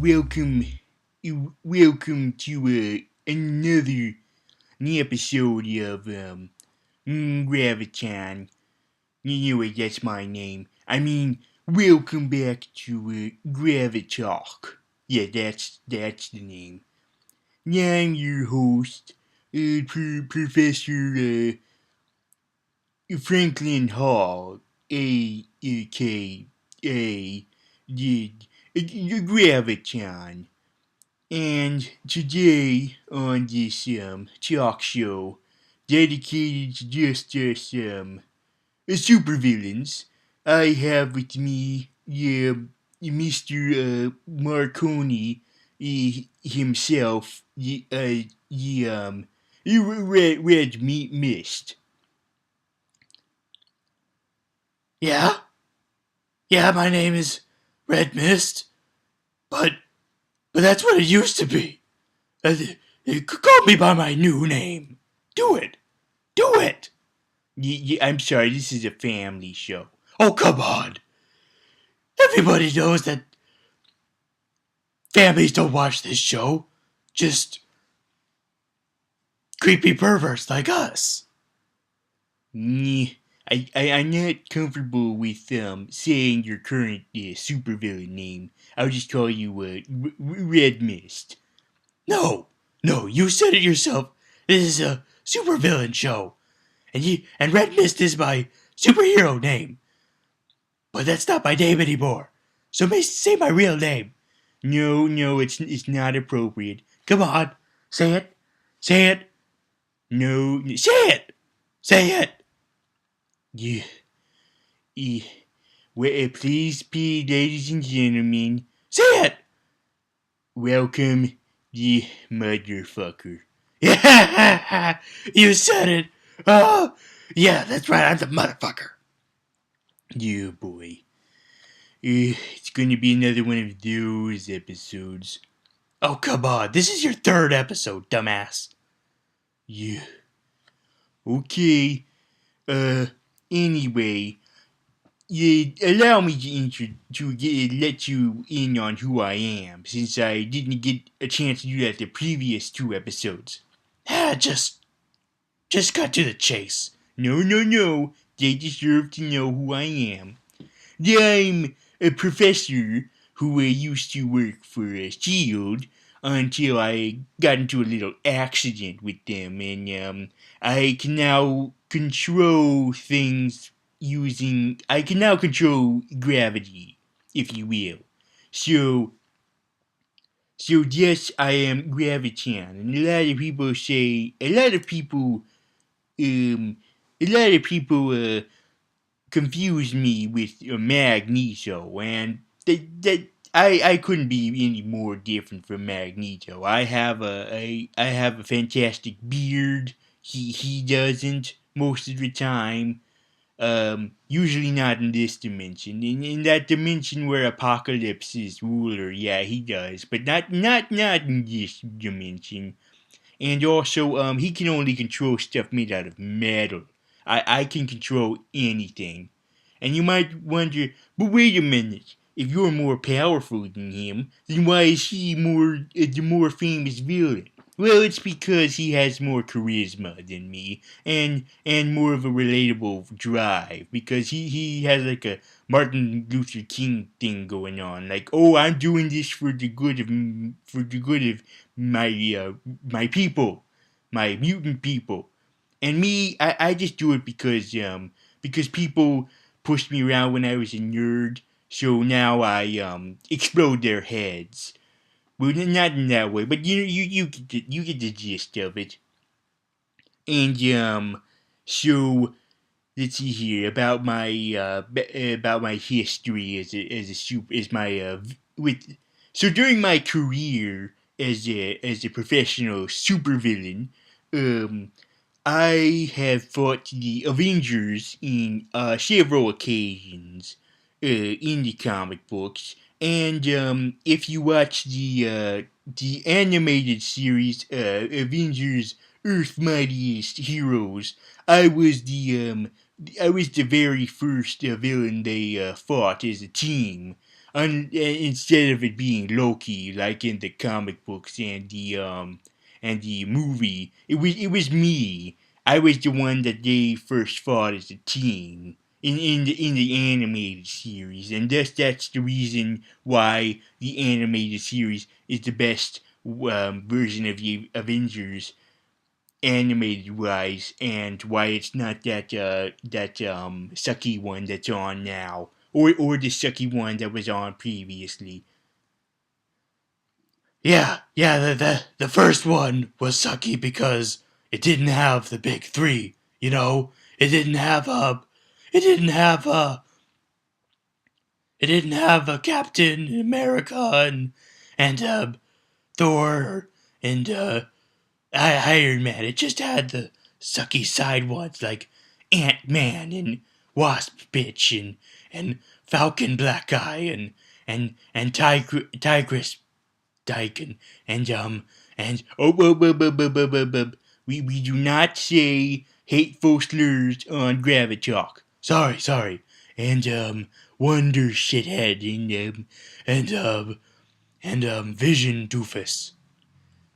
welcome, welcome to another new episode of Gravitalk. You know it, that's my name. I mean, welcome back to Gravitalk. Yeah, that's the name. Yeah, I'm your host, Professor Franklin Hall, A.K.A. Graviton. And today on this talk show dedicated to just us supervillains, I have with me Mr. Marconi himself, Red Meat Mist. Yeah? Yeah, my name is Red Mist, but that's what it used to be. You could call me by my new name. Do it. Do it. I'm sorry, this is a family show. Oh, come on. Everybody knows that families don't watch this show. Just creepy perverts like us. I'm not comfortable with saying your current supervillain name. I'll just call you Red Mist. No, you said it yourself. This is a supervillain show. And Red Mist is my superhero name. But that's not my name anymore. So say my real name. No, it's not appropriate. Come on, say it. Say it. No, say it. Say it. Yeah. Well, please, ladies and gentlemen, say it. Welcome, the motherfucker. Yeah, you said it. Oh, yeah, that's right. I'm the motherfucker. Yeah, boy. It's gonna be another one of those episodes. Oh, come on. This is your third episode, dumbass. Yeah. Okay. Anyway, allow me to let you in on who I am, since I didn't get a chance to do that the previous two episodes. Just cut to the chase. No. They deserve to know who I am. I'm a professor who used to work for S.H.I.E.L.D. until I got into a little accident with them, and I can now control things I can now control gravity, if you will. So yes, I am Graviton, and a lot of people confuse me with Magneto, and I couldn't be any more different from Magneto. I have a fantastic beard. He doesn't most of the time. Usually not in this dimension. In that dimension where Apocalypse is ruler, yeah, he does, but not in this dimension. And also, he can only control stuff made out of metal. I can control anything. And you might wonder, but wait a minute. If you're more powerful than him, then why is he the more famous villain? Well, it's because he has more charisma than me, and more of a relatable drive. Because he has like a Martin Luther King thing going on. Like, oh, I'm doing this for the good of my people, my mutant people. And me, I just do it because people pushed me around when I was a nerd, so now I explode their heads. Well, not in that way, but you get the gist of it. And so let's see here about my history as my with. So during my career as a professional supervillain, um, I have fought the Avengers in several occasions in the comic books, and if you watch the animated series Avengers Earth Mightiest Heroes, I was the very first villain they fought as a team. instead of it being Loki like in the comic books and the movie, it was me. I was the one that they first fought as a team in the animated series, and that's the reason why the animated series is the best version of the Avengers animated wise, and why it's not that sucky one that's on now, or the sucky one that was on previously. Yeah, the first one was sucky because it didn't have the big three. You know, it didn't have it didn't have a Captain America and Thor and Iron Man. It just had the sucky side ones like Ant Man and Wasp Bitch and Falcon Black Eye and Tigress Dyke and We do not say hateful slurs on Gravitalk. sorry and Wonder Shithead and Vision Doofus.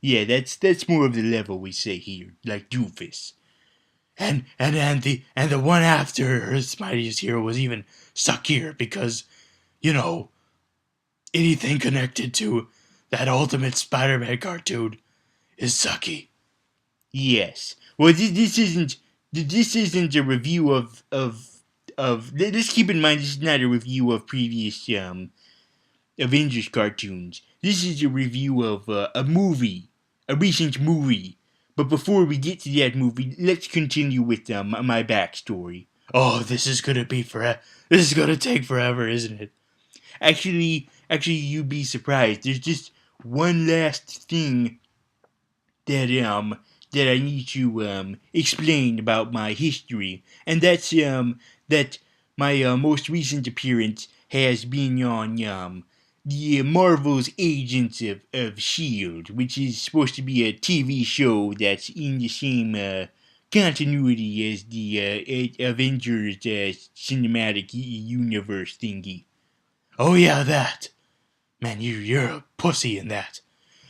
Yeah, that's more of the level we say here, like doofus. And the one after Earth's Mightiest Hero was even suckier because, you know, anything connected to that Ultimate Spider-Man cartoon is sucky. Yes. Well, this isn't a review of. Let's keep in mind this is not a review of previous Avengers cartoons. This is a review of a movie, a recent movie. But before we get to that movie, let's continue with my backstory. Oh, this is gonna be forever. This is gonna take forever, isn't it? Actually, you'd be surprised. There's just one last thing that I need to explain about my history, and that my most recent appearance has been on the Marvel's Agents of Shield, which is supposed to be a TV show that's in the same continuity as the Avengers cinematic universe thingy. Oh yeah, that. Man, you're a pussy in that.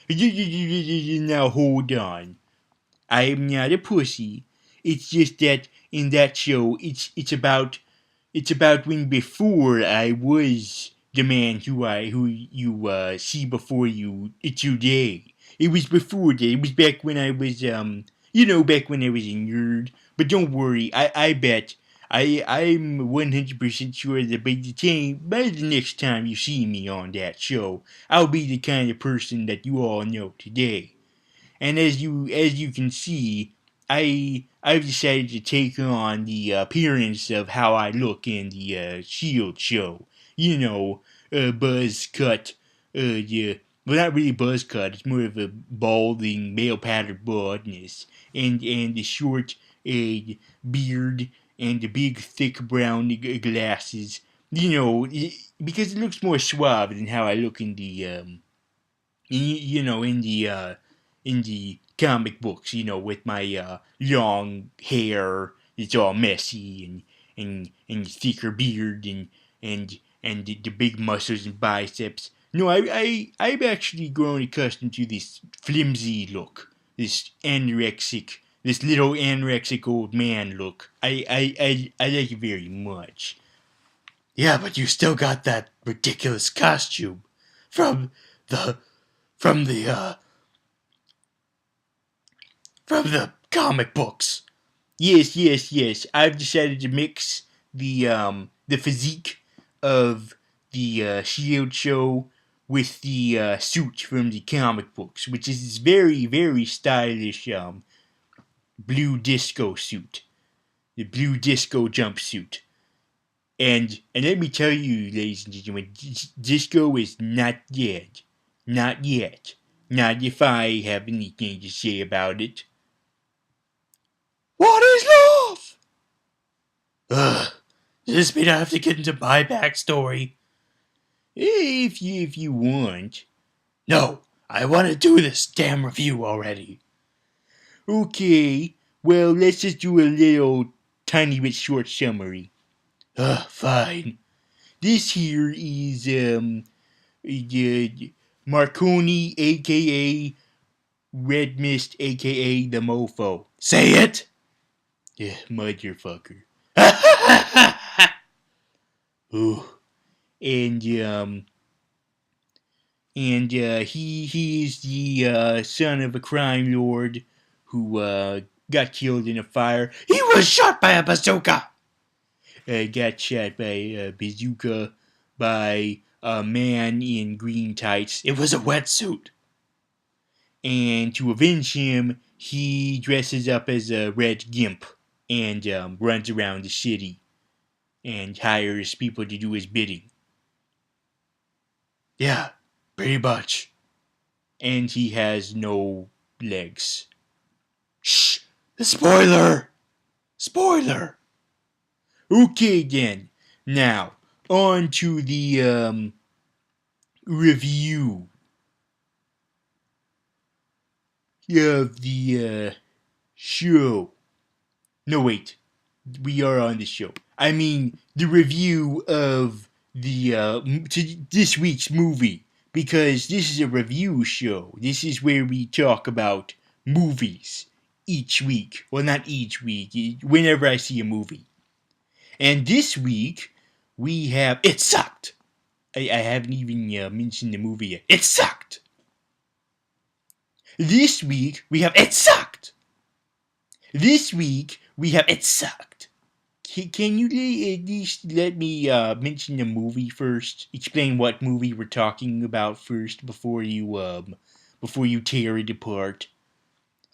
Now hold on. I am not a pussy. It's just that in that show, it's about when before I was the man who you see before you today. It was before that. It was back when I was back when I was a nerd. But don't worry, I bet. I'm 100% sure that by the next time you see me on that show, I'll be the kind of person that you all know today. And as you can see, I've decided to take on the appearance of how I look in the Shield show. You know, buzz cut. Yeah, well, not really buzz cut. It's more of a balding, male pattern baldness, and the short beard and the big, thick brown glasses. You know, because it looks more suave than how I look in the in the comic books, with my long hair. It's all messy and thicker beard and the big muscles and biceps. No, I've actually grown accustomed to this flimsy look, this little anorexic old man look. I like it very much. Yeah, but you still got that ridiculous costume from the from the from the comic books. Yes. I've decided to mix the physique of the Shield show with the suit from the comic books, which is this very very stylish blue disco suit, the blue disco jumpsuit. And let me tell you, ladies and gentlemen, disco is not dead, not yet, not if I have anything to say about it. What is love? Ugh. Does this mean I have to get into my backstory? If you want. No, I want to do this damn review already. Okay, well, let's just do a little tiny bit short summary. Fine. This here is Marconi, aka Red Mist, aka the Mofo. Say it. Yeah, motherfucker. Ooh. And he's the son of a crime lord who got killed in a fire. He was shot by a bazooka. Got shot by a bazooka by a man in green tights. It was a wetsuit. And to avenge him, he dresses up as a red gimp and runs around the city and hires people to do his bidding. Yeah, pretty much. And he has no legs. Shh! The spoiler! Spoiler! Okay then. Now, on to the review of the show. No, wait. We are on the show. I mean, the review of the this week's movie, because this is a review show. This is where we talk about movies each week. Well, not each week. Whenever I see a movie. And this week we have It Sucked. I haven't even mentioned the movie yet. It sucked. This week we have It Sucked. This week we have It Sucked. Can you at least let me mention the movie first? Explain what movie we're talking about first before you tear it apart.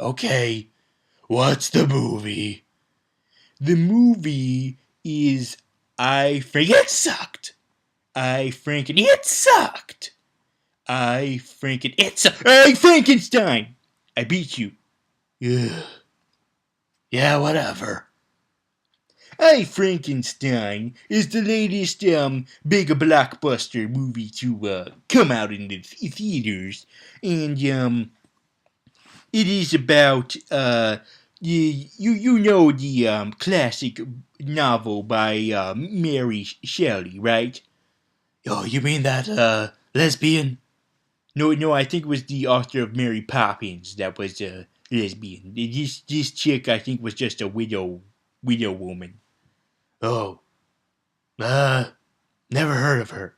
Okay, what's the movie? The movie is It sucked. It sucked. Hey, Frankenstein! I beat you. Ugh. Yeah, whatever. I Frankenstein is the latest big blockbuster movie to come out in the theaters, and it is about you know the classic novel by Mary Shelley, right? Oh, you mean that lesbian? No, I think it was the author of Mary Poppins that was a lesbian. This chick I think was just a widow woman. Oh. Never heard of her.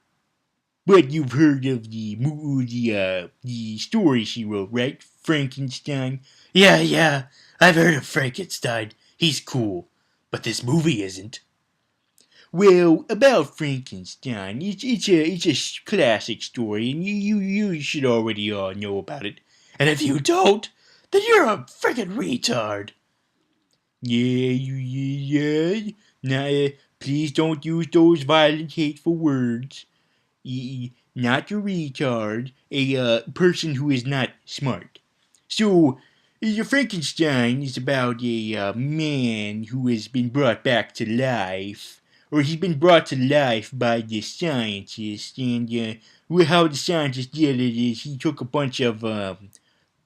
But you've heard of the story she wrote, right? Frankenstein. Yeah, I've heard of Frankenstein. He's cool. But this movie isn't. Well, about Frankenstein, it's a classic story, and you should already know about it. And if you don't, then you're a friggin' retard. Yeah. Now, please don't use those violent, hateful words. Not a retard, a person who is not smart. So, the Frankenstein is about a man who has been brought back to life, or he's been brought to life by the scientist, and how the scientist did it is he took a bunch of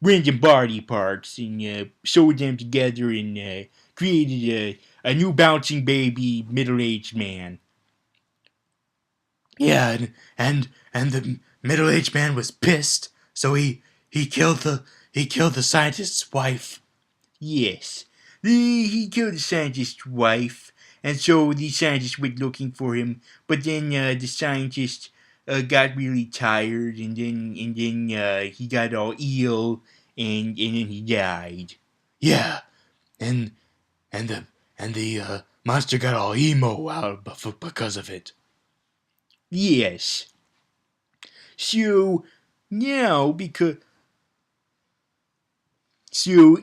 random body parts and sewed them together and created a new bouncing baby middle-aged man. Yeah, and the middle-aged man was pissed, so he killed the scientist's wife. Yes, he killed the scientist's wife, and so the scientist went looking for him. But then the scientist got really tired, and then he got all ill, and then he died. Yeah, and the monster got all emo out because of it. Yes. So now because so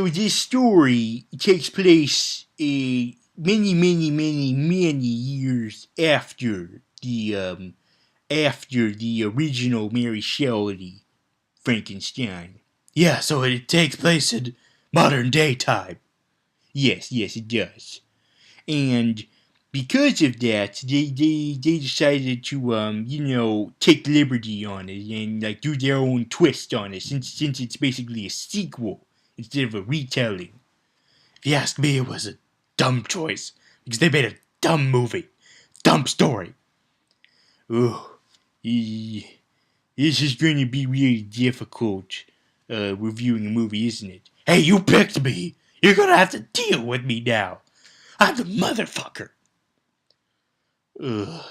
this story takes place many years after the original Mary Shelley Frankenstein. Yeah, so it takes place in modern day time. Yes, it does. And because of that, they decided to take liberty on it and like do their own twist on it since it's basically a sequel instead of a retelling. If you ask me, it was a dumb choice. because they made a dumb movie. Dumb story. Oh, this is going to be really difficult reviewing a movie, isn't it? Hey, you picked me. You're gonna have to deal with me now. I'm the motherfucker. Ugh.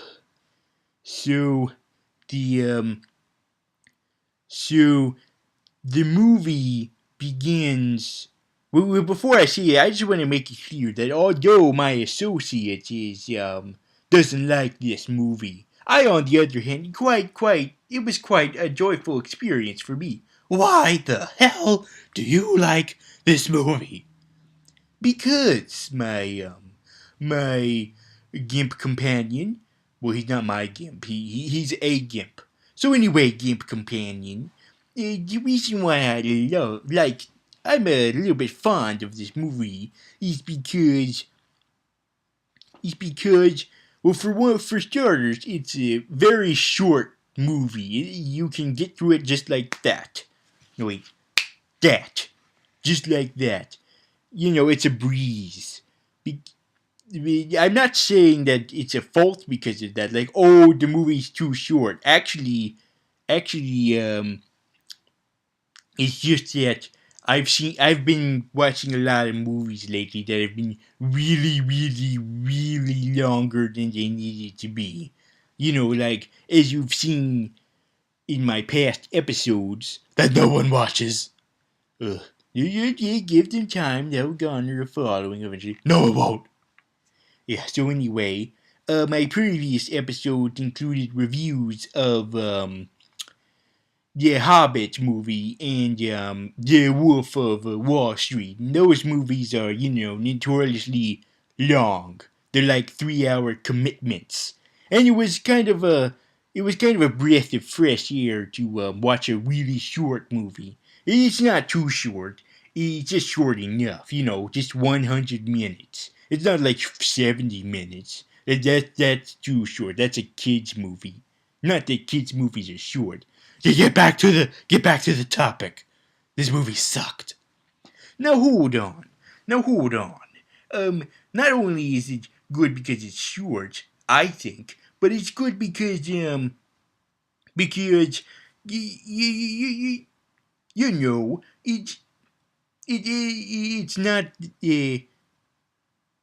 So the so the movie begins. Well, before I say it, I just want to make it clear that although my associate doesn't like this movie, I, on the other hand, it was quite a joyful experience for me. Why the hell do you like this movie? Because my gimp companion, well, he's not my gimp. He's a gimp. So anyway, gimp companion, the reason why I'm a little bit fond of this movie is because well, for starters, it's a very short movie. You can get through it just like that. No wait, that, just like that. It's a breeze. I'm not saying that it's a fault because of that. Like, oh, the movie's too short. Actually, it's just that I've been watching a lot of movies lately that have been really, really, really longer than they needed to be. Like as you've seen in my past episodes that no one watches. Ugh. You give them time, they'll garner a following eventually. No, it won't. Yeah, so anyway, my previous episodes included reviews of the Hobbit movie and the Wolf of Wall Street. And those movies are, notoriously long. They're like 3-hour commitments. And it was kind of a breath of fresh air to watch a really short movie. It's not too short. It's just short enough, just 100 minutes. It's not like 70 minutes. That's too short. That's a kid's movie. Not that kids' movies are short. Get back to the topic. This movie sucked. Now hold on. Not only is it good because it's short, I think, but it's good because you know, it's not.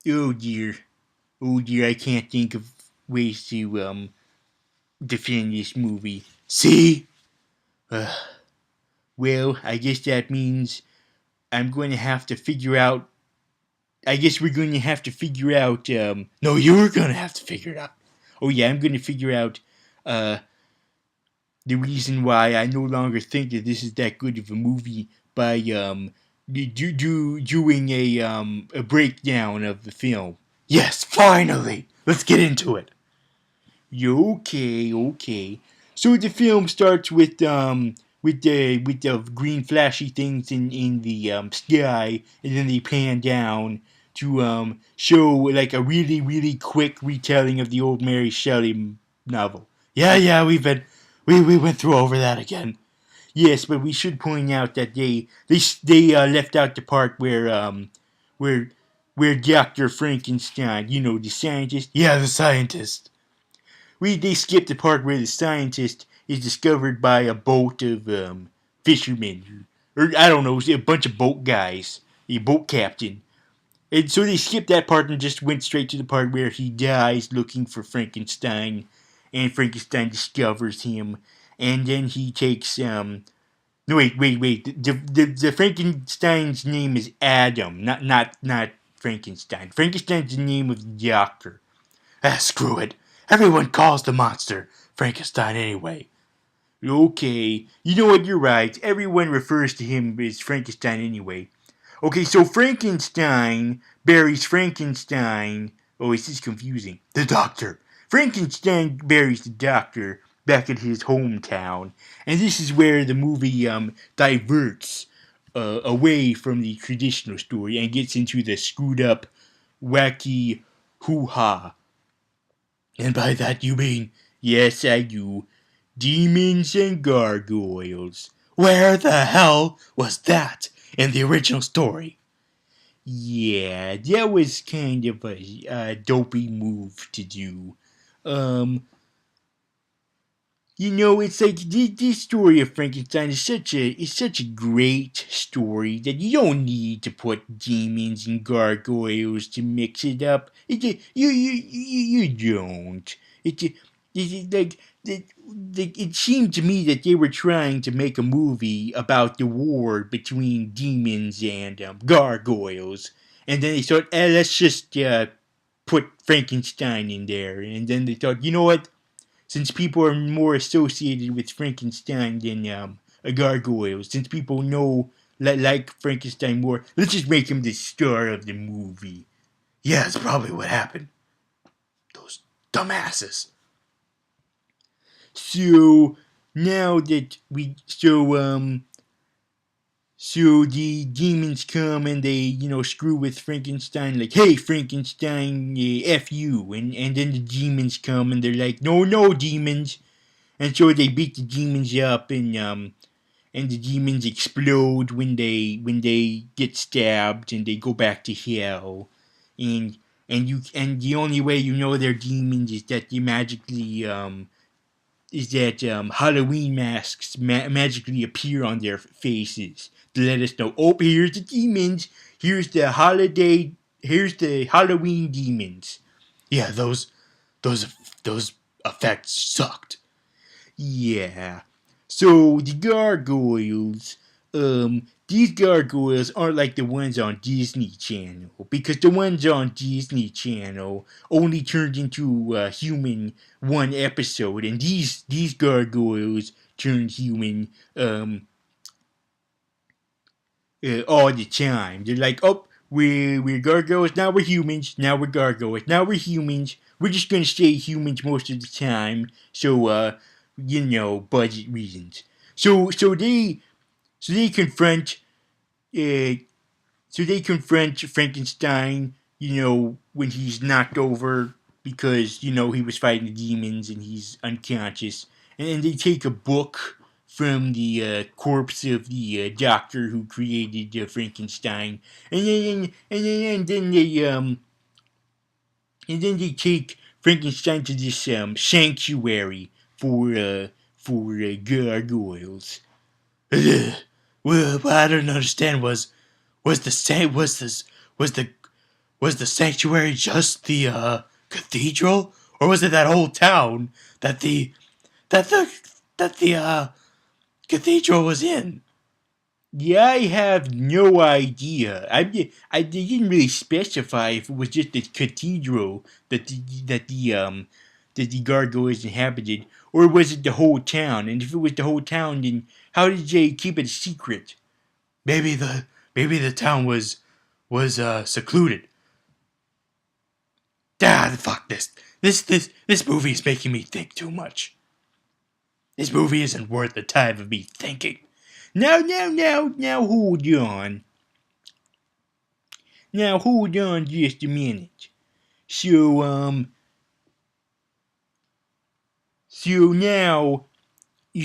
Oh dear, I can't think of ways to defend this movie. See? Well, I guess that means I'm going to have to figure out. I guess we're going to have to figure out. No, you're gonna have to figure it out. Oh yeah, I'm going to figure out the reason why I no longer think that this is that good of a movie by doing a breakdown of the film. Yes, finally. Let's get into it. Okay. So the film starts with the green flashy things in the sky, and then they pan down to show like a really really quick retelling of the old Mary Shelley novel. Yeah, we went through over that again. Yes, but we should point out that they left out the part where where Dr. Frankenstein, the scientist. Yeah, the scientist. They skipped the part where the scientist is discovered by a boat of fishermen, or I don't know, a bunch of boat guys, a boat captain. And so they skipped that part and just went straight to the part where he dies looking for Frankenstein, and Frankenstein discovers him, and then he takes no wait. The Frankenstein's name is Adam, not Frankenstein. Frankenstein's the name of the doctor. Screw it. Everyone calls the monster Frankenstein anyway. Okay, you know what, you're right. Everyone refers to him as Frankenstein anyway. Okay, so Frankenstein buries Frankenstein. Oh, this is confusing. The doctor. Frankenstein buries the doctor back at his hometown. And this is where the movie diverts away from the traditional story and gets into the screwed up, wacky hoo-ha. And by that you mean? Yes, I do. Demons and gargoyles. Where the hell was that in the original story? Yeah, that was kind of a dopey move to do. Um, it's like this story of Frankenstein is such a great story that you don't need to put demons and gargoyles to mix it up. You don't. It like it seemed to me that they were trying to make a movie about the war between demons and gargoyles, and then they thought, let's just put Frankenstein in there, and then they thought, you know what? Since people are more associated with Frankenstein than a gargoyle, since people know like Frankenstein more, let's just make him the star of the movie. Yeah, that's probably what happened. Those dumbasses. So now that so the demons come and they screw with Frankenstein, like, hey Frankenstein, f you, and then the demons come and they're like, no demons, and so they beat the demons up, and the demons explode when they get stabbed and they go back to hell, and and the only way you know they're demons is that you magically Halloween masks magically appear on their faces to let us know, oh, here's the demons, here's the Halloween demons. Yeah, those those effects sucked. Yeah. So these gargoyles aren't like the ones on Disney Channel, because the ones on Disney Channel only turned into human one episode, and these gargoyles turned human all the time. They're like, oh, we're gargoyles, now we're humans, now we're gargoyles, now we're humans. We're just gonna stay humans most of the time, so budget reasons. So they confront uh, so they confront Frankenstein, when he's knocked over because he was fighting the demons and he's unconscious, and they take a book from the corpse of the doctor who created Frankenstein, and then they take Frankenstein to this sanctuary for gargoyles. Ugh. Well, what I don't understand was the sa- was this was the sanctuary just the cathedral, or was it that whole town that the that the that the cathedral was in? Yeah, I have no idea. They didn't really specify if it was just the cathedral that the gargoyles inhabited, or was it the whole town? And if it was the whole town, then how did they keep it a secret? Maybe the town was secluded. Ah, fuck this. This movie is making me think too much. This movie isn't worth the time of me thinking. Now, hold on. Now, hold on just a minute. So, now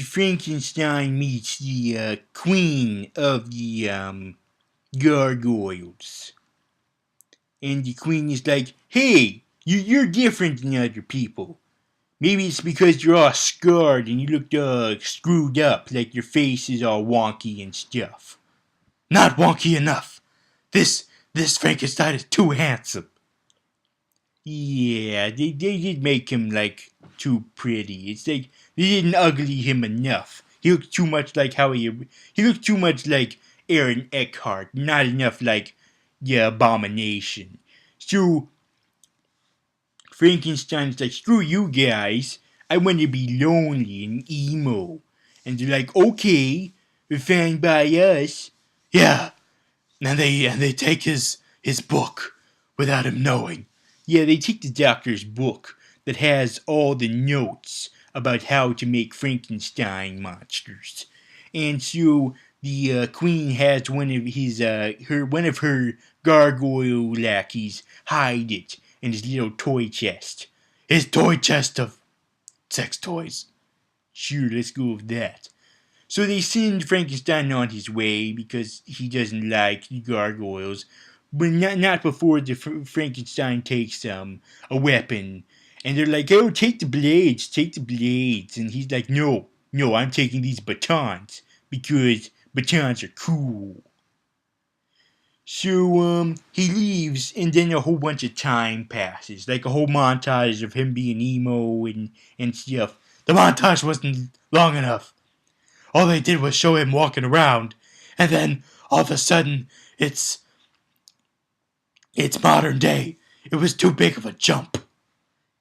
Frankenstein meets the queen of the gargoyles. And the queen is like, hey, you're different than other people. Maybe it's because you're all scarred and you look screwed up, like your face is all wonky and stuff. Not wonky enough. This Frankenstein is too handsome. Yeah, they did make him, like, too pretty. It's like they didn't ugly him enough. He looked too much like he looked too much like Aaron Eckhart, not enough like the Abomination. So Frankenstein's like, screw you guys. I want to be lonely and emo. And they're like, okay, fine by us. Yeah, and they take his book without him knowing. Yeah, they take the doctor's book that has all the notes about how to make Frankenstein monsters. And so the queen has one of her gargoyle lackeys hide it in his little toy chest. His toy chest of sex toys. Sure, let's go with that. So they send Frankenstein on his way because he doesn't like the gargoyles. but not before the Frankenstein takes a weapon, and they're like, "Oh, take the blades," and he's like, "No, no, I'm taking these batons because batons are cool." So he leaves, and then a whole bunch of time passes, like a whole montage of him being emo and stuff. The montage wasn't long enough. All they did was show him walking around, and then all of a sudden, it's modern day. It was too big of a jump.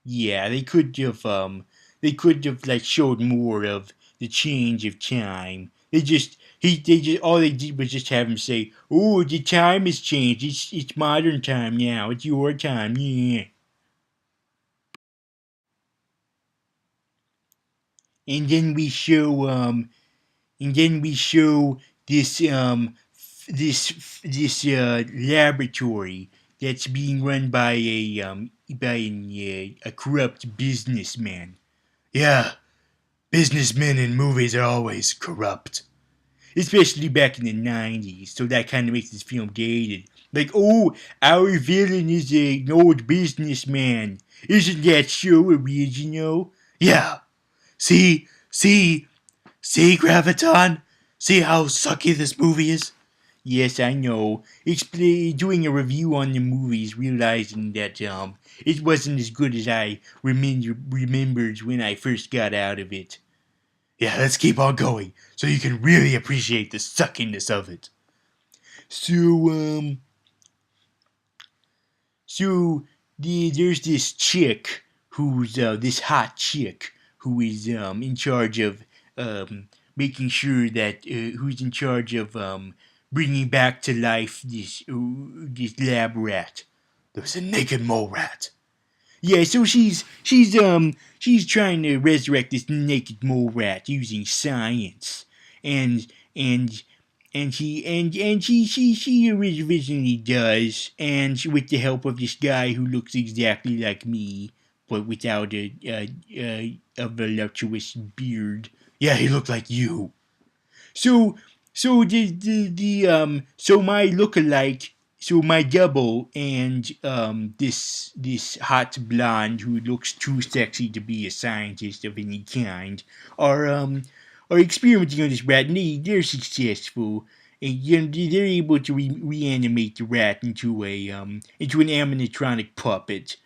Yeah, they could have like showed more of the change of time. They just all they did was just have him say, "Oh, the time has changed. It's modern time now. It's your time." Yeah. And then we show this laboratory that's being run by a corrupt businessman. Yeah, businessmen in movies are always corrupt, especially back in the 90s. So that kind of makes this film dated. Like, oh, our villain is an old businessman. Isn't that so original? Yeah. See, Graviton? See how sucky this movie is? Yes, I know. Doing a review on the movies, realizing that it wasn't as good as I remembered when I first got out of it. Yeah, let's keep on going so you can really appreciate the suckiness of it. So there's this chick who's this hot chick who is in charge of making sure that who's in charge of bringing back to life this lab rat. There was a naked mole rat. Yeah, so she's trying to resurrect this naked mole rat using science, and and she originally does, and with the help of this guy who looks exactly like me, but without a voluptuous beard. Yeah, he looked like you. So so my lookalike, so my double and this hot blonde who looks too sexy to be a scientist of any kind are experimenting on this rat, and they're successful. And they're able to reanimate the rat into an animatronic puppet,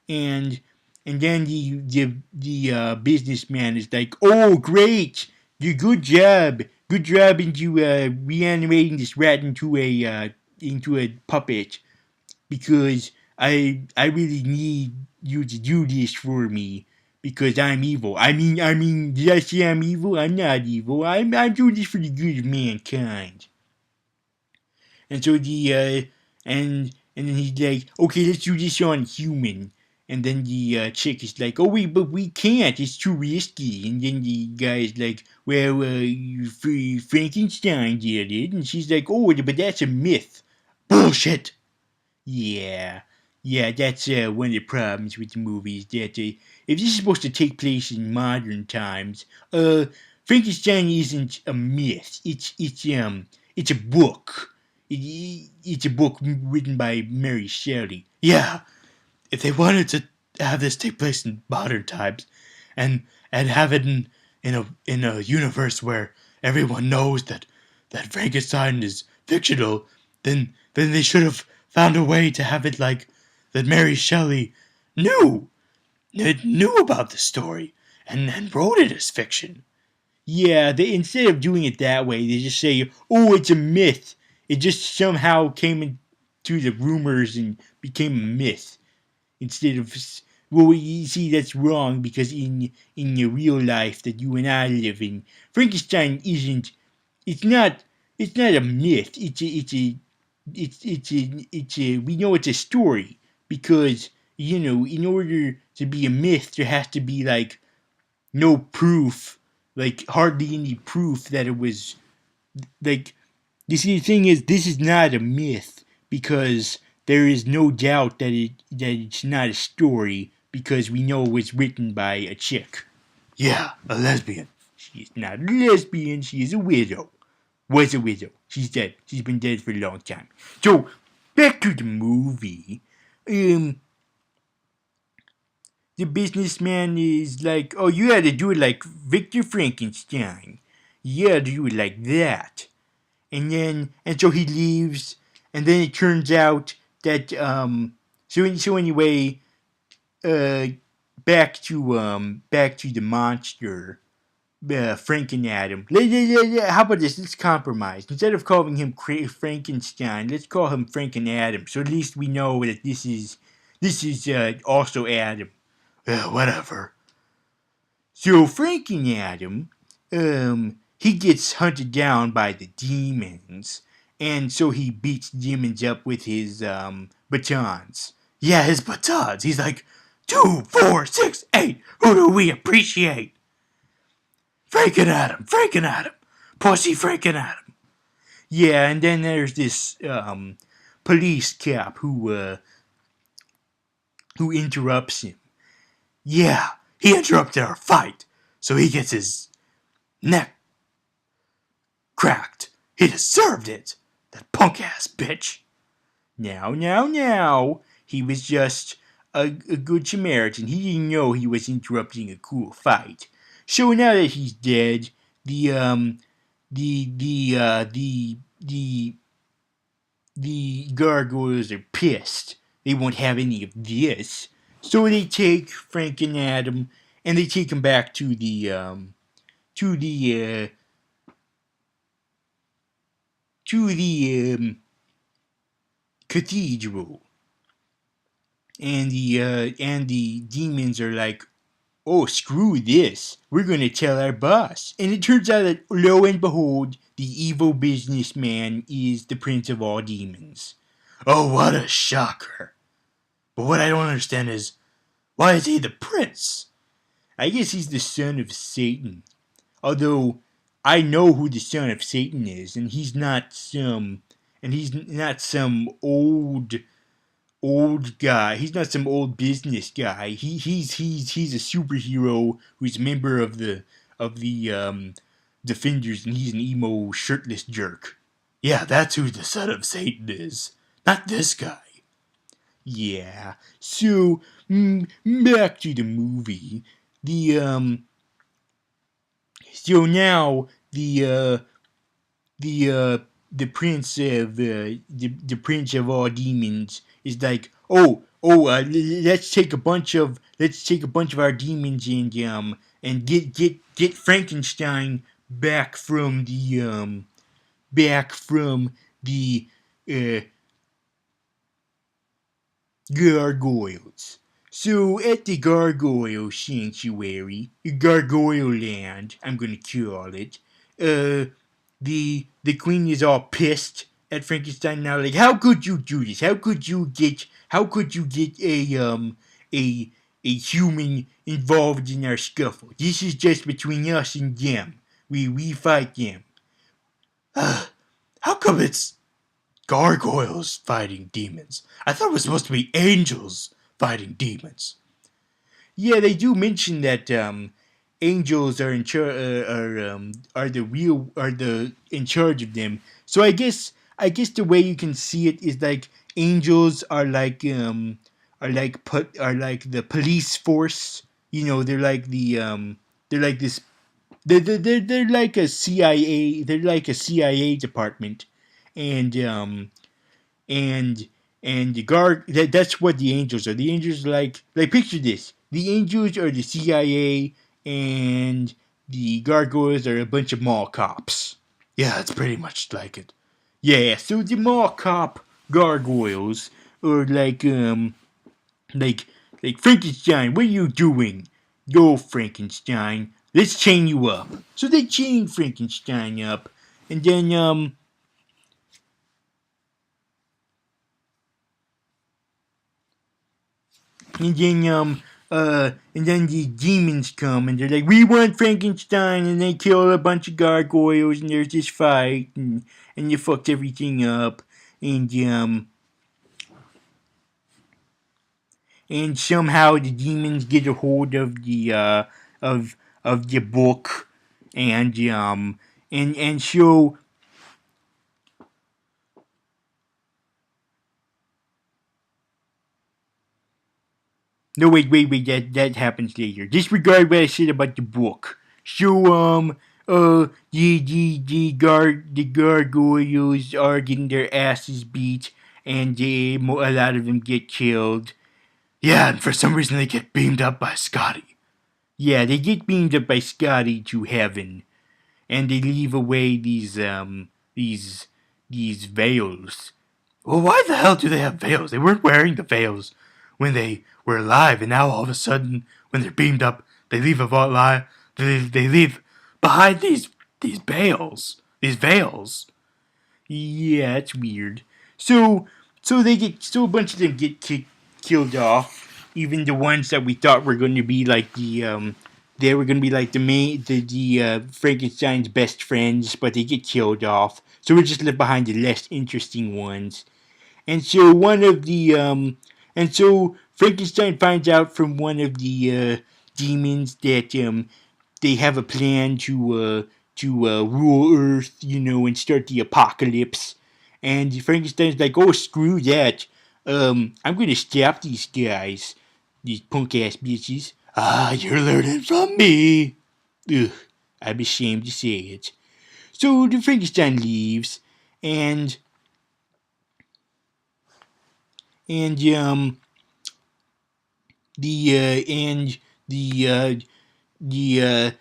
and then the businessman is like, "Oh, great! Good job! Good job into reanimating this rat into a puppet, because I really need you to do this for me because I'm evil. I mean, did I say I'm evil? I'm not evil. I'm doing this for the good of mankind." And so and then he's like, "Okay, let's do this on human." And then the chick is like, "Oh wait, but we can't. It's too risky." And then the guy is like, "Well, Frankenstein did it." And she's like, "Oh, but that's a myth." Bullshit. Yeah, yeah, that's one of the problems with the movies. That if this is supposed to take place in modern times, Frankenstein isn't a myth. It's a book. It's a book written by Mary Shelley. Yeah, if they wanted to have this take place in modern times, and have it in a universe where everyone knows that Frankenstein is fictional, then they should have found a way to have it like that Mary Shelley knew knew about the story and wrote it as fiction. Yeah, they instead of doing it that way, they just say, "Oh, it's a myth." It just somehow came into the rumors and became a myth instead of. Well, you see, that's wrong because in your real life that you and I live in, Frankenstein isn't. It's not. It's not a myth. It's a. We know it's a story because in order to be a myth, there has to be like no proof, like hardly any proof that it was like. You see, the thing is, this is not a myth because there is no doubt that it's not a story because we know it was written by a chick. Yeah, a lesbian. She's not a lesbian. She is a widow. Was a widow. She's dead. She's been dead for a long time. So back to the movie. Um, the businessman is like, oh, you had to do it like Victor Frankenstein. You had to do it like that. And so he leaves, and then it turns out that, so anyway, uh, back to the monster, Frank and Adam. How about this? Let's compromise. Instead of calling him Frankenstein, let's call him Frank and Adam. So at least we know that this is also Adam. Whatever. So Frank and Adam, he gets hunted down by the demons, and so he beats demons up with his batons. Yeah, his batons. He's like, 2, 4, 6, 8. Who do we appreciate? Frank and Adam, Frank and Adam, Pussy Frank and Adam. Yeah, and then there's this police cap who interrupts him. Yeah, he interrupted our fight, so he gets his neck cracked. He deserved it. That punk ass bitch. Now. He was just a good Samaritan. He didn't know he was interrupting a cool fight. So now that he's dead, the gargoyles are pissed. They won't have any of this. So they take Frank and Adam and they take him back to the cathedral. And the demons are like, oh, screw this. We're going to tell our boss. And it turns out that, lo and behold, the evil businessman is the prince of all demons. Oh, what a shocker. But what I don't understand is, why is he the prince? I guess he's the son of Satan. Although, I know who the son of Satan is, and he's not some old guy. He's not some old business guy. He's a superhero who's a member of the Defenders, and he's an emo shirtless jerk. Yeah, that's who the son of Satan is. Not this guy. Yeah. So back to the movie. So now the prince of the prince of all demons is like, let's take a bunch of our demons and get Frankenstein back from the uh, gargoyles. So at the gargoyle sanctuary, gargoyle land, I'm gonna call it. The queen is all pissed at Frankenstein now. Like, how could you do this? How could you get a human involved in our scuffle? This is just between us and them. We fight them. How come it's gargoyles fighting demons? I thought it was supposed to be angels fighting demons. Yeah, they do mention that angels are in charge of them. So I guess the way you can see it is like angels are like the police force. They're like this they're like a CIA. They're like a CIA department, and and the guard. That's what the angels are. The angels are like picture this. The angels are the CIA, and the gargoyles are a bunch of mall cops. Yeah, it's pretty much like it. Yeah, so the mall cop gargoyles are like like Frankenstein. What are you doing? Go, Frankenstein. Let's chain you up. So they chain Frankenstein up, and then and then and then the demons come and they're like, we want Frankenstein, and they kill a bunch of gargoyles, and there's this fight, and you fucked everything up, and somehow the demons get a hold of the of the book, and so No, wait. That happens later. Disregard what I said about the book. So, the gargoyles are getting their asses beat, and a lot of them get killed. Yeah, and for some reason they get beamed up by Scotty. Yeah, they get beamed up by Scotty to heaven, and they leave away these these veils. Well, why the hell do they have veils? They weren't wearing the veils when they were alive, and now all of a sudden, when they're beamed up, they leave a lie. They leave behind these veils. These veils. Yeah, it's weird. So a bunch of them get killed off. Even the ones that we thought were going to be like they were going to be like the Frankenstein's best friends, but they get killed off. So we're just left behind the less interesting ones. And so one of the and so Frankenstein finds out from one of the demons that they have a plan to rule Earth, and start the apocalypse. And Frankenstein's like, "Oh, screw that! I'm gonna stop these guys, these punk ass bitches." Ah, you're learning from me. Ugh, I'm ashamed to say it. So the Frankenstein leaves, and the and the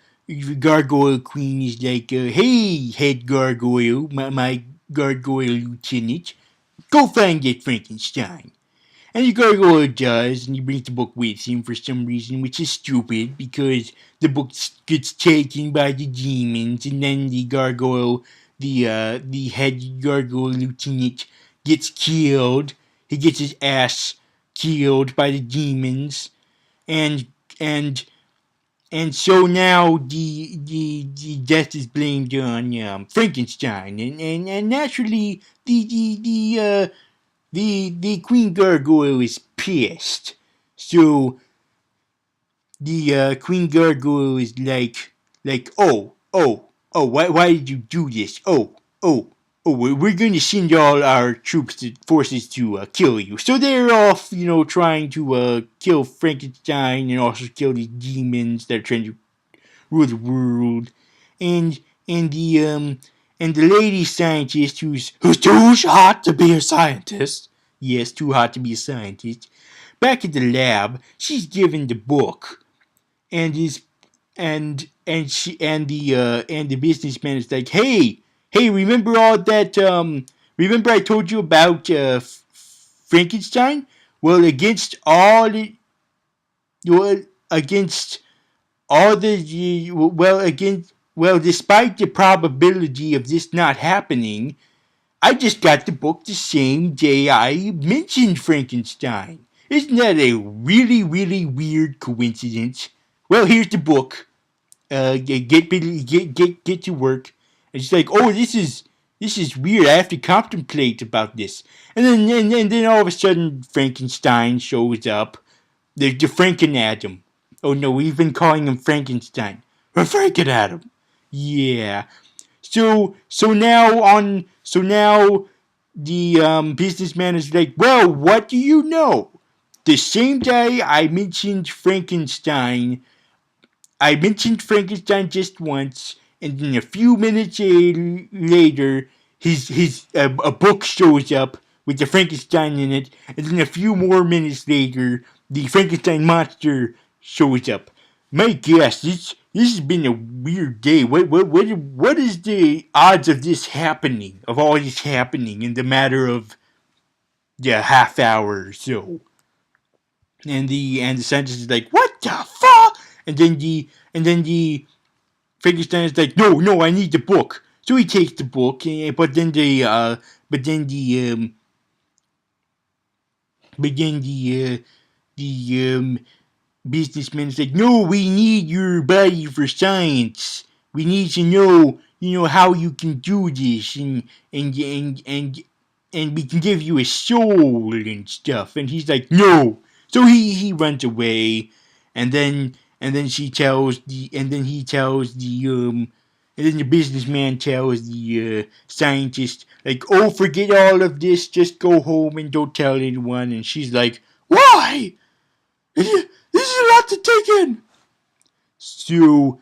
gargoyle queen is like, "Hey, head gargoyle, my gargoyle lieutenant, go find that Frankenstein." And the gargoyle does, and he brings the book with him for some reason, which is stupid because the book gets taken by the demons, and then the head gargoyle lieutenant gets killed. He gets his ass killed by the demons, and and and so now the death is blamed on Frankenstein, and naturally the Queen Gargoyle is pissed. So the Queen Gargoyle is like, why did you do this? We're going to send all our forces to kill you. So they're off, trying to kill Frankenstein and also kill these demons that are trying to rule the world. And and the um and the lady scientist Who's too hot to be a scientist? yes, too hot to be a scientist. Back at the lab, she's given the book, and is and she and the businessman is like, hey, remember all that? Remember I told you about Frankenstein? Well, well, against all the well against well, despite the probability of this not happening, I just got the book the same day I mentioned Frankenstein. Isn't that a really, really weird coincidence? Well, here's the book. Get to work. And she's like, "Oh, this is weird. I have to contemplate about this." And then all of a sudden, Frankenstein shows up. The Franken Adam. Oh no, we've been calling him Frankenstein. We're Franken Adam. Yeah. So now the businessman is like, "Well, what do you know? The same day I mentioned Frankenstein just once, and then a few minutes later, a book shows up with the Frankenstein in it, and then a few more minutes later, the Frankenstein monster shows up. My gosh, this has been a weird day. What is the odds of this happening? Of all this happening in the matter of half hour or so?" And the scientist is like, "What the fuck?" And then the Frankenstein is like, "No, I need the book." So he takes the book, but then the businessman is like, "No, we need your body for science. We need to know, how you can do this, and we can give you a soul and stuff." And he's like, "No." So he runs away, and then she tells the and then he tells the and then the businessman tells the scientist, like, "Oh, forget all of this. Just go home and don't tell anyone." And she's like, "Why? This is a lot to take in. So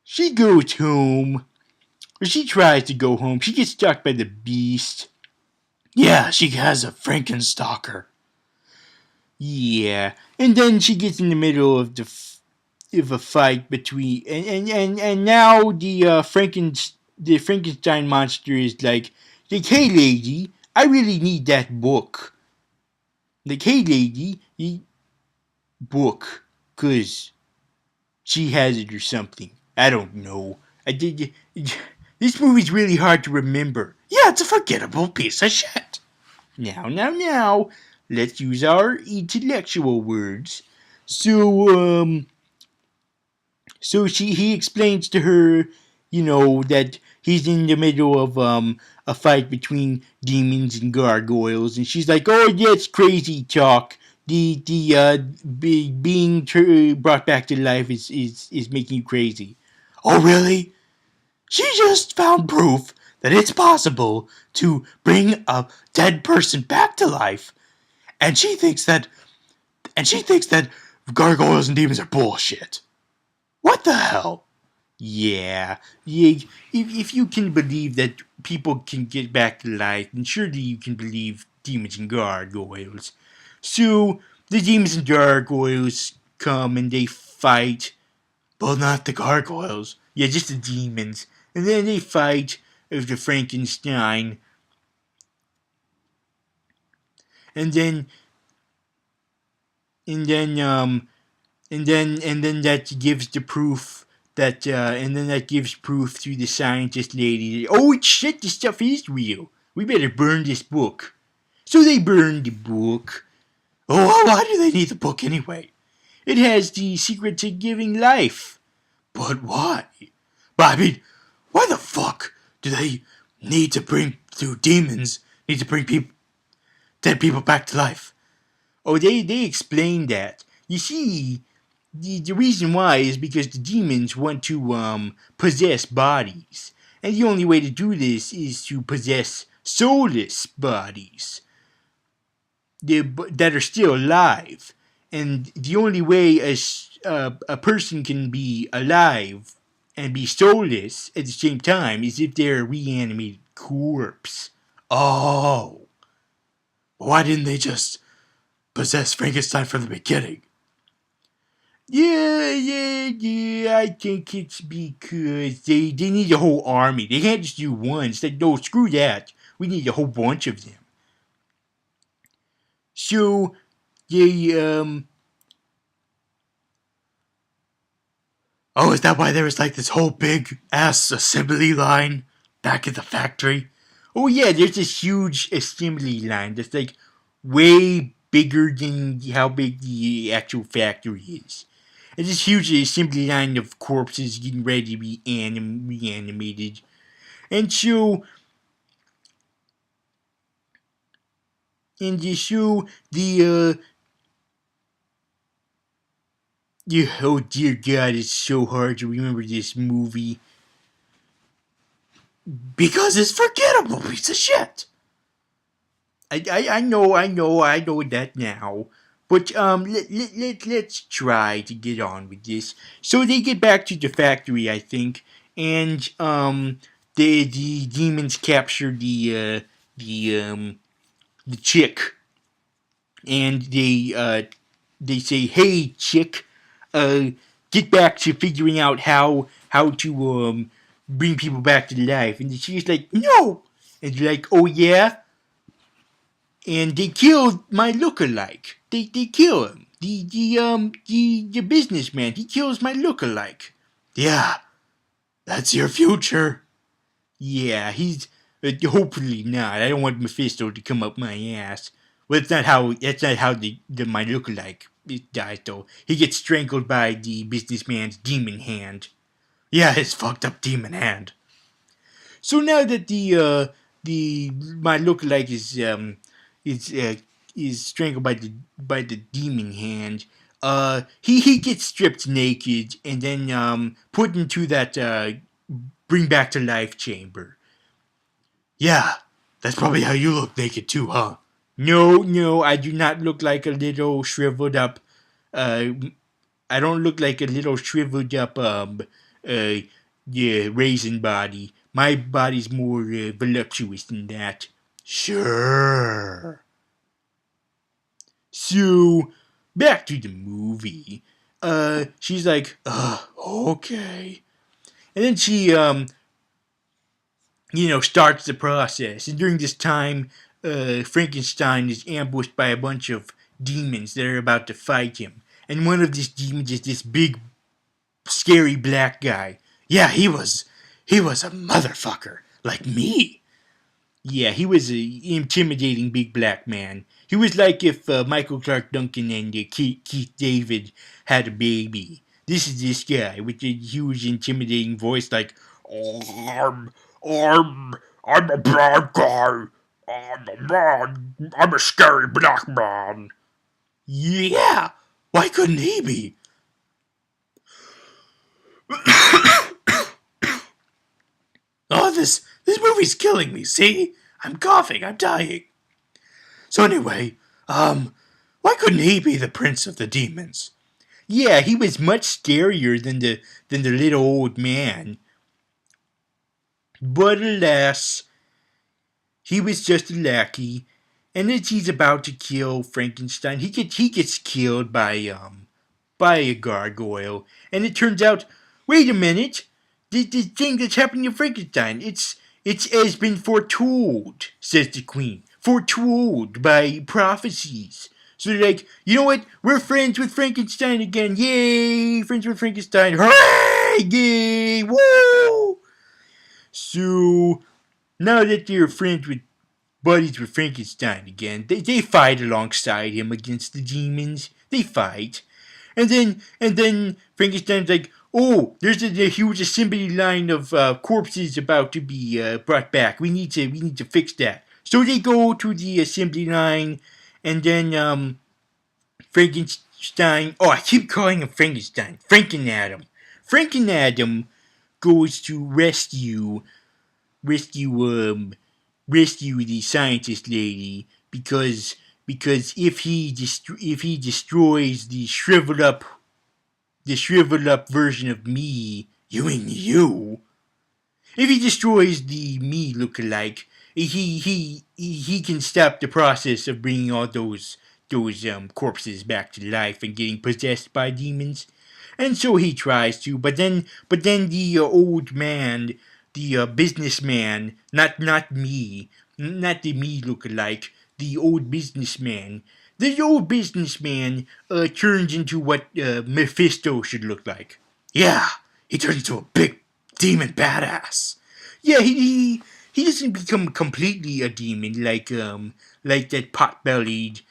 she goes home. Or she tries to go home. She gets stuck by the beast. Yeah, she has a Frankenstalker. Yeah, and then she gets in the middle of of a fight between and now the Frankenstein monster is like, hey lady, I really need that book. Like, hey lady, book, cause she has it or something. I don't know. I did. This movie's really hard to remember. Yeah, it's a forgettable piece of shit. Now, let's use our intellectual words. So he explains to her, that he's in the middle of a fight between demons and gargoyles, and she's like, "Oh, that's crazy talk. Being brought back to life is making you crazy." Oh, really? She just found proof that it's possible to bring a dead person back to life, and she thinks that gargoyles and demons are bullshit. What the hell? Yeah, if you can believe that people can get back to life, then surely you can believe demons and gargoyles. So the demons and gargoyles come and they fight. Well, not the gargoyles. Yeah, just the demons, and then they fight of the Frankenstein, and then and then and then that gives the proof and then that gives proof to the scientist lady that, oh shit, this stuff is real. We better burn this book. So they burn the book. Oh, well, why do they need the book anyway? It has the secret to giving life. But why? But I mean, why the fuck do they need to bring dead people back to life? Oh, they explain that. You see, the reason why is because the demons want to possess bodies. And the only way to do this is to possess soulless bodies that are still alive. And the only way a person can be alive and be soulless at the same time is if they're a reanimated corpse. Oh, why didn't they just possess Frankenstein from the beginning? Yeah. I think it's because they need a whole army. They can't just do one. It's like, no, screw that. We need a whole bunch of them. So they Oh, is that why there was like this whole big ass assembly line back at the factory? oh yeah, there's this huge assembly line that's like way bigger than how big the actual factory is. And this huge assembly line of corpses getting ready to be reanimated. And so in the show, oh dear God, it's so hard to remember this movie. Because it's forgettable piece of shit. I know that now. But let's try to get on with this. So they get back to the factory, I think, and the demons capture the chick, and they say, "Hey, chick, get back to figuring out how to bring people back to life." And she's like, "No," and they're like, "Oh yeah." And they killed my lookalike. They kill him. The businessman. He kills my lookalike. Yeah, that's your future. Yeah, he's hopefully not. I don't want Mephisto to come up my ass. Well, that's not how the my lookalike dies though. He gets strangled by the businessman's demon hand. Yeah, his fucked up demon hand. So now that the my lookalike is is strangled by the demon hand, he gets stripped naked and then put into that bring back to life chamber. Yeah, that's probably how you look naked too, huh? No, I do not look like a little shriveled up. Uh, I don't look like a little shriveled up uh, yeah, raisin body. My body's more voluptuous than that. Sure. So, back to the movie. She's like, Okay. and then she starts the process. And during this time, Frankenstein is ambushed by a bunch of demons that are about to fight him. And one of these demons is this big, scary black guy. Yeah, he was a motherfucker like me. Yeah, he was an intimidating big black man. He was like if Michael Clark Duncan and Keith David had a baby. This is this guy with a huge, intimidating voice, like, I'm, I'm a bad guy. I'm a man. I'm a scary black man. Yeah. Why couldn't he be? Oh, this movie's killing me. See, I'm coughing. I'm dying. So anyway, why couldn't he be the prince of the demons? Yeah, he was much scarier than the little old man. But alas, he was just a lackey, and as he's about to kill Frankenstein, he gets killed by a gargoyle, and it turns out, wait a minute, the thing that's happening to Frankenstein, it's has been foretold, says the queen, foretold by prophecies. So they're like, you know what? We're friends with Frankenstein again. Yay! Friends with Frankenstein. Hooray! Yay! Woo! So now that they're friends with buddies with Frankenstein again, they fight alongside him against the demons. They fight. And then Frankenstein's like, oh, there's a huge assembly line of corpses about to be brought back. We need to fix that. So they go to the assembly line, and then Frankenstein. Oh, I keep calling him Frankenstein. Frankenadam. Frankenadam goes to rescue rescue the scientist lady because if he destroys the shriveled up version of me, You mean you? if he destroys the me lookalike, he can stop the process of bringing all those corpses back to life and getting possessed by demons. And so he tries to, but then the old man, the businessman, not me, not the me lookalike, the old businessman turns into what Mephisto should look like. Yeah, he turned into a big demon badass. Yeah, he doesn't become completely a demon like that pot bellied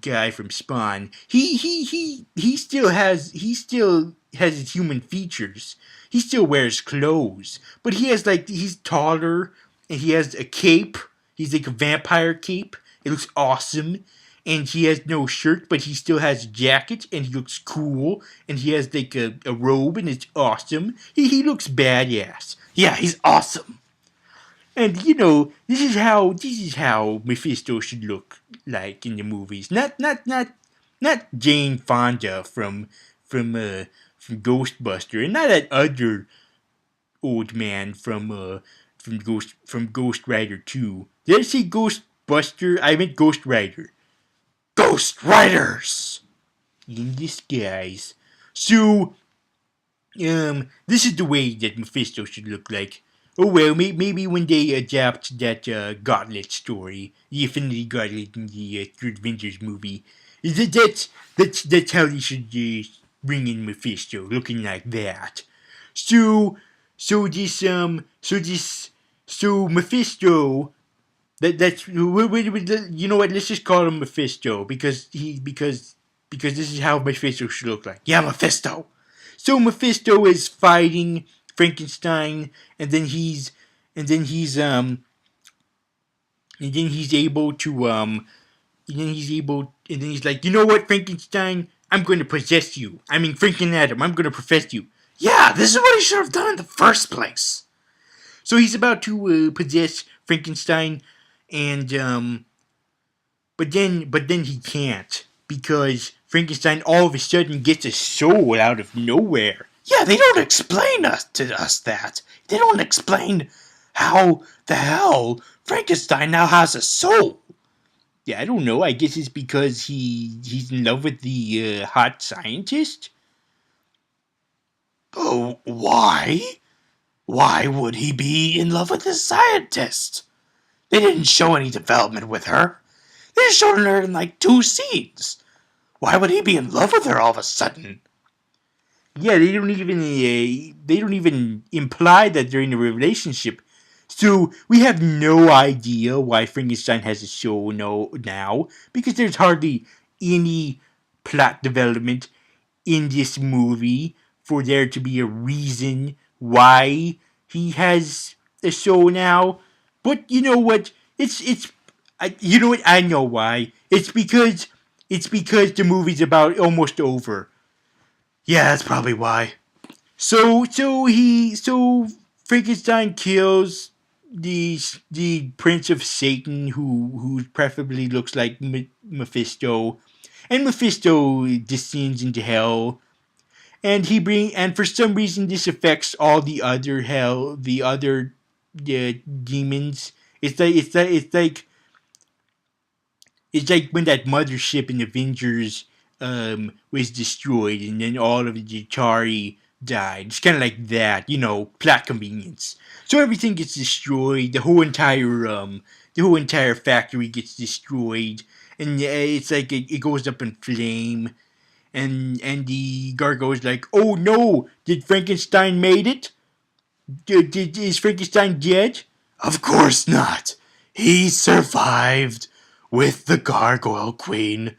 guy from Spawn. He still has his human features. He still wears clothes, but he's taller and he has a cape. He's like a vampire cape. It looks awesome. And he has no shirt, but he still has a jacket, and he looks cool, and he has like a robe, and it's awesome. He looks badass. Yeah, he's awesome. And this is how Mephisto should look like in the movies. Not Jane Fonda from Ghostbuster, and not that other old man from Ghost Rider 2. Did I say Ghostbuster? I meant Ghost Rider. Ghost Riders. In disguise. So this is the way that Mephisto should look like. Oh well, maybe when they adapt that Gauntlet story, the Infinity Gauntlet in the Third Avengers movie, that's how they should bring in Mephisto, looking like that. So so this so this so Mephisto. That's you know what? Let's just call him Mephisto because this is how Mephisto should look like. Yeah, Mephisto. So Mephisto is fighting Frankenstein, and then he's and then he's and then he's able to and then he's able and then he's like, you know what, Frankenstein, I'm going to possess you. I mean, Frankenadam, I'm going to possess you. Yeah, this is what he should have done in the first place. So he's about to possess Frankenstein, and but then he can't because Frankenstein all of a sudden gets a soul out of nowhere. Yeah, they don't explain to us that. They don't explain how the hell Frankenstein now has a soul. Yeah, I don't know. I guess it's because he's in love with the hot scientist. Oh, why? Why would he be in love with this scientist? They didn't show any development with her. They just showed her in like 2 scenes. Why would he be in love with her all of a sudden? Yeah, they don't even imply that they're in a relationship. So we have no idea why Frankenstein has a soul now because there's hardly any plot development in this movie for there to be a reason why he has a soul now. But you know what? You know what? I know why. It's because the movie's about almost over. Yeah, that's probably why. So Frankenstein kills the Prince of Satan who preferably looks like Mephisto, and Mephisto descends into hell, and for some reason this affects all the other demons. It's like when that mothership in Avengers was destroyed, and then all of the Chitauri died. It's kind of like that, plot convenience. So everything gets destroyed. The whole entire factory gets destroyed, and it's like it goes up in flame. And the gargoyle's like, oh no, did Frankenstein made it? Is Frankenstein dead? Of course not. He survived with the Gargoyle Queen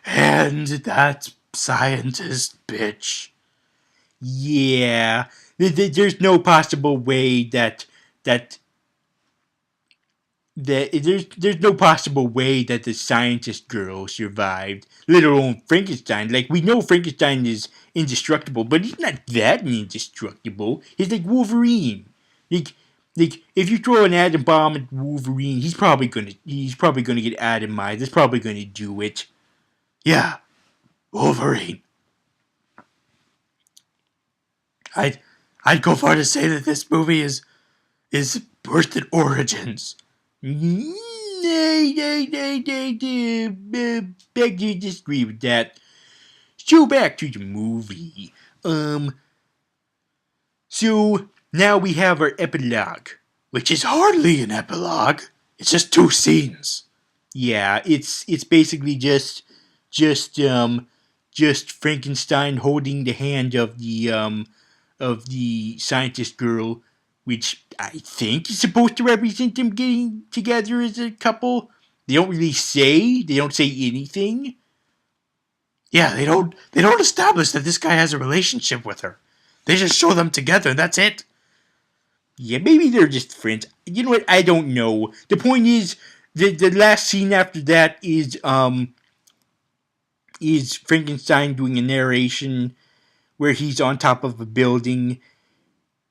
and that scientist bitch. Yeah, there's no possible way that there's no possible way that the scientist girl survived, let alone Frankenstein. Like, we know Frankenstein is indestructible, but he's not that indestructible. He's like Wolverine. Like if you throw an atom bomb at Wolverine, he's probably gonna get atomized. That's probably gonna do it. Yeah, Wolverine. I'd I'd go far to say that this movie is worse than Origins. Beg to disagree with that. So back to the movie. So now we have our epilogue. Which is hardly an epilogue. It's just 2 scenes. Yeah, it's basically just Frankenstein holding the hand of the scientist girl, which I think is supposed to represent them getting together as a couple. They don't say anything. Yeah, they don't establish that this guy has a relationship with her. They just show them together, and that's it. Yeah, maybe they're just friends. You know what? I don't know. The point is, the last scene after that is Frankenstein doing a narration where he's on top of a building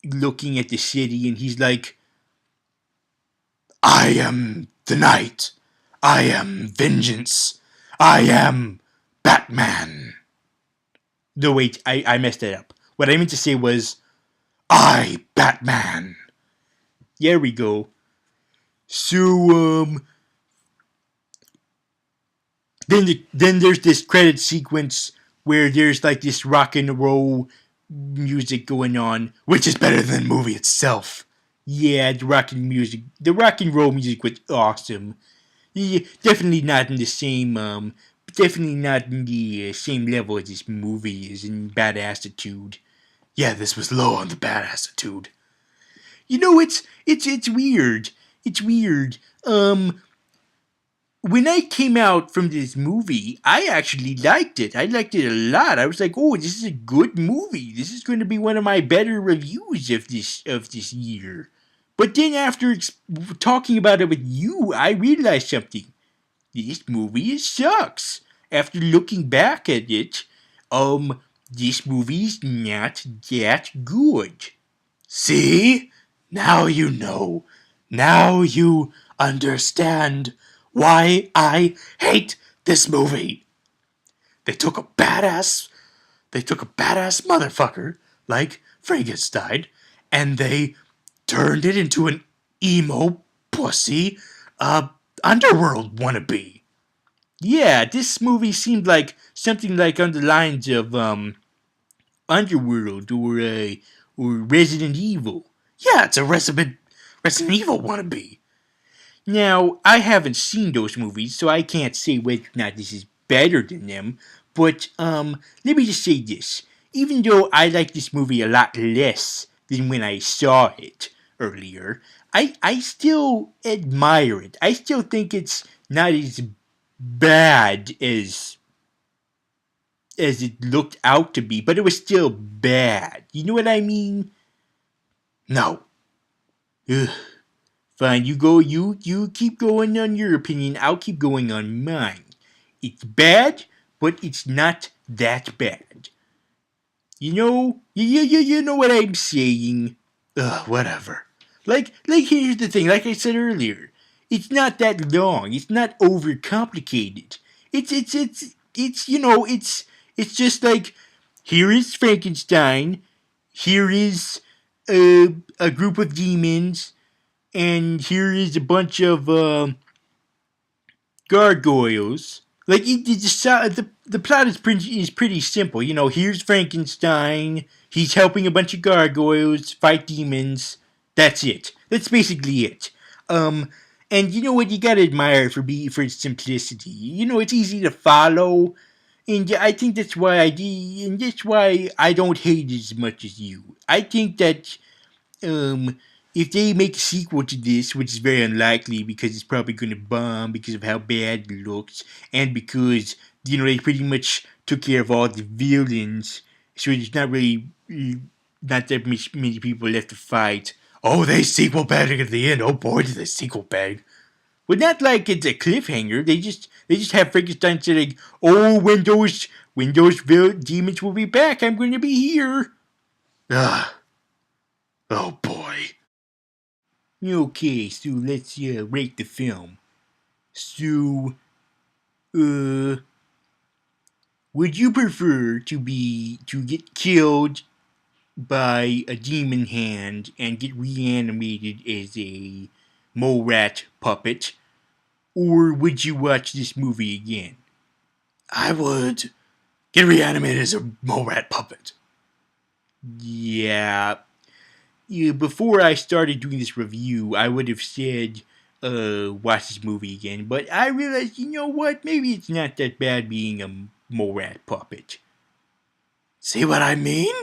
looking at the city, and he's like, I am the night. I am vengeance. I am Batman. no, wait, I messed that up. What I meant to say was, I, Batman. there we go. So, then there's this credit sequence where there's like this rock and roll music going on. Which is better than the movie itself. Yeah, the rock and roll music was awesome. Yeah, definitely not in the same level as this movie is in bad attitude. Yeah, this was low on the bad attitude. You know, it's weird. It's weird. When I came out from this movie, I actually liked it. I liked it a lot. I was like, "Oh, this is a good movie. This is going to be one of my better reviews of this year." But then after talking about it with you, I realized something. This movie sucks. After looking back at it, this movie's not that good. See? Now you know. Now you understand why I hate this movie. They took a badass motherfucker like Frankenstein, and they turned it into an emo pussy, underworld wannabe. Yeah, this movie seemed like something like on the lines of Underworld or Resident Evil. Yeah, it's a Resident Evil wannabe. Now, I haven't seen those movies, so I can't say whether or not this is better than them. But let me just say this: even though I like this movie a lot less than when I saw it earlier, I still admire it. I still think it's not as bad as it looked out to be, but it was still bad. You know what I mean? No. Ugh. Fine, you keep going on your opinion. I'll keep going on mine. It's bad, but it's not that bad. You know what I'm saying. Ugh, whatever. Like here's the thing. Like I said earlier, it's not that long. It's not overcomplicated. It's just like here is Frankenstein. Here is a group of demons. And here is a bunch of gargoyles. Like the plot is pretty simple. You know, here's Frankenstein. He's helping a bunch of gargoyles fight demons. That's it. That's basically it. And you know what? You gotta admire it for its simplicity. You know, it's easy to follow, and I think that's why I don't hate it as much as you. I think that if they make a sequel to this, which is very unlikely because it's probably going to bomb because of how bad it looks, and because, they pretty much took care of all the villains, so there's not really not that many people left to fight. Oh, they sequel bagged at the end. Oh boy, did they sequel bag. Well, not like it's a cliffhanger. They just have Frankenstein saying, "Oh, when those demons will be back, I'm going to be here." Ugh. Oh boy. Okay, so let's rate the film. So, would you prefer to get killed by a demon hand and get reanimated as a mole rat puppet, or would you watch this movie again? I would get reanimated as a mole rat puppet. Yeah. Before I started doing this review, I would have said, watch this movie again. But I realized, you know what? Maybe it's not that bad being a mole rat puppet. See what I mean?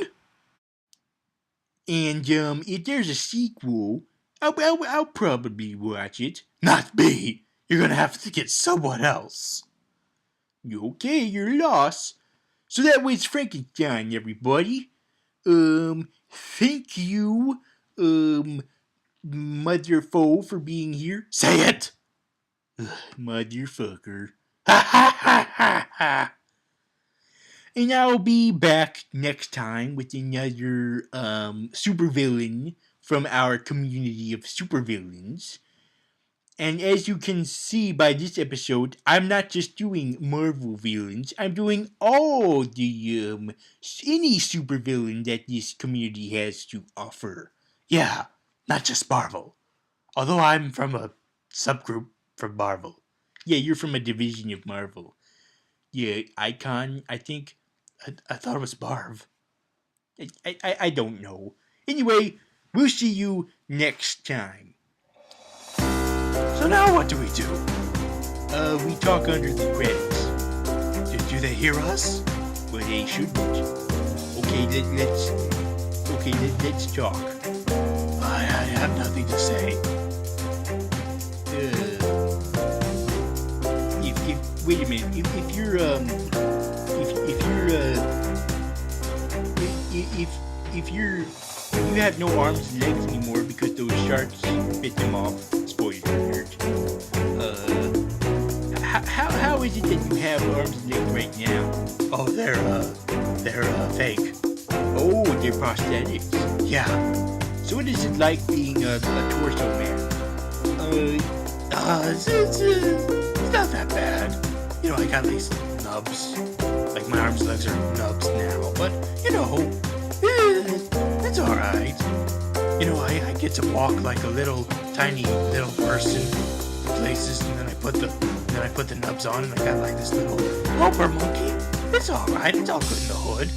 And if there's a sequel, I'll probably watch it. Not me. You're gonna have to get someone else. Okay, your loss. So that was Frankenstein, everybody. Thank you, motherfo for being here. Say it! Motherfucker. Ha ha ha ha ha! And I'll be back next time with another, supervillain from our community of supervillains. And as you can see by this episode, I'm not just doing Marvel villains. I'm doing all the any supervillain that this community has to offer. Yeah, not just Marvel. Although I'm from a subgroup from Marvel. Yeah, you're from a division of Marvel. Yeah, Icon, I think. I thought it was Marv. I don't know. Anyway, we'll see you next time. So now what do? We talk under the credits. Do they hear us? Well, they shouldn't. Okay, let's talk. I have nothing to say. Wait a minute. If you have no arms and legs anymore because those sharks bit them off. Spoiler alert. How is it that you have arms and legs right now? Oh, they're fake. Oh, they're prosthetics. Yeah. So what is it like being a torso man? that bad. You know, I got these nubs. Like, my arms and legs are nubs now. But, you know, it's alright. You know, I get to walk like a little, tiny little person places, and then I put the nubs on, and I got like this little roper monkey. It's alright. It's all good in the hood.